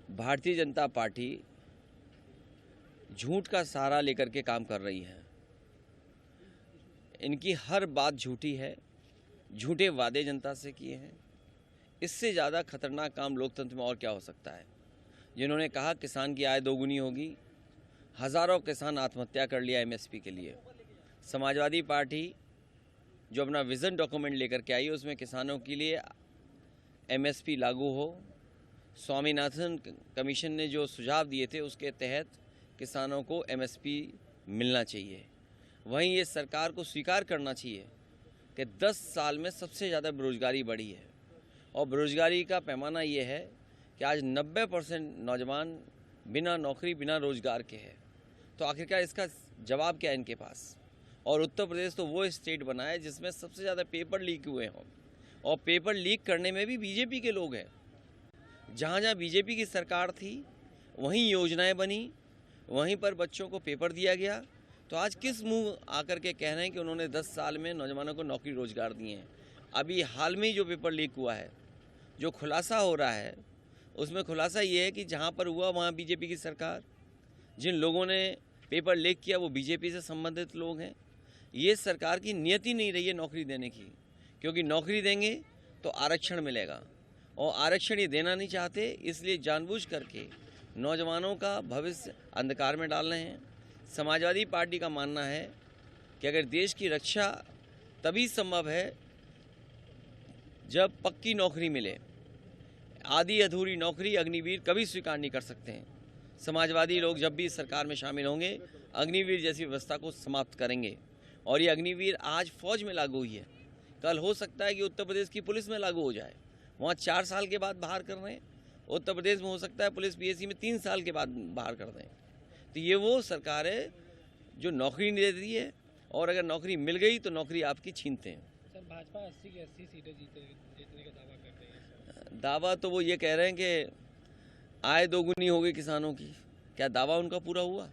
Bharatiya Janata party झूठ का सहारा लेकर के काम कर रही है। इनकी हर बात झूठी है, झूठे वादे जनता से किए हैं। इससे ज़्यादा खतरनाक काम लोकतंत्र में और क्या हो सकता है। जिन्होंने कहा किसान की आय दोगुनी होगी, हज़ारों किसान आत्महत्या कर लिया एमएसपी के लिए। समाजवादी पार्टी जो अपना विज़न डॉक्यूमेंट लेकर के आई, उसमें किसानों के लिए एमएसपी लागू हो। स्वामीनाथन कमीशन ने जो सुझाव दिए थे उसके तहत किसानों को एमएसपी मिलना चाहिए। वहीं ये सरकार को स्वीकार करना चाहिए कि 10 साल में सबसे ज़्यादा बेरोजगारी बढ़ी है और बेरोजगारी का पैमाना ये है कि आज 90% नौजवान बिना नौकरी बिना रोजगार के हैं। तो आखिरकार इसका जवाब क्या है इनके पास। और उत्तर प्रदेश तो वो स्टेट बना है जिसमें सबसे ज़्यादा पेपर लीक हुए हों, और पेपर लीक करने में भी बीजेपी के लोग हैं। जहाँ जहाँ बीजेपी की सरकार थी वहीं योजनाएं बनी, वहीं पर बच्चों को पेपर दिया गया। तो आज किस मुंह आकर के कह रहे हैं कि उन्होंने 10 साल में नौजवानों को नौकरी रोजगार दिए हैं। अभी हाल में ही जो पेपर लीक हुआ है, जो खुलासा हो रहा है, उसमें खुलासा ये है कि जहाँ पर हुआ वहाँ बीजेपी की सरकार, जिन लोगों ने पेपर लीक किया वो बीजेपी से संबंधित लोग हैं। ये सरकार की नियति नहीं रही है नौकरी देने की, क्योंकि नौकरी देंगे तो आरक्षण मिलेगा और आरक्षण ये देना नहीं चाहते, इसलिए जानबूझ करके नौजवानों का भविष्य अंधकार में डाल रहे हैं। समाजवादी पार्टी का मानना है कि अगर देश की रक्षा तभी संभव है जब पक्की नौकरी मिले। आधी अधूरी नौकरी अग्निवीर कभी स्वीकार नहीं कर सकते हैं। समाजवादी लोग जब भी सरकार में शामिल होंगे अग्निवीर जैसी व्यवस्था को समाप्त करेंगे। और ये अग्निवीर आज फौज में लागू हुई है, कल हो सकता है कि उत्तर प्रदेश की पुलिस में लागू हो जाए। वहाँ 4 साल के बाद बाहर कर रहे हैं, उत्तर प्रदेश में हो सकता है पुलिस पीएससी में 3 साल के बाद बाहर कर दें। तो ये वो सरकार है जो नौकरी नहीं देती है, और अगर नौकरी मिल गई तो नौकरी आपकी छीनते हैं। सर, भाजपा 80 की 80 सीटें जीतने का दावा कर रही है। दावा तो वो ये कह रहे हैं कि आय दोगुनी हो गई किसानों की। क्या दावा उनका पूरा हुआ?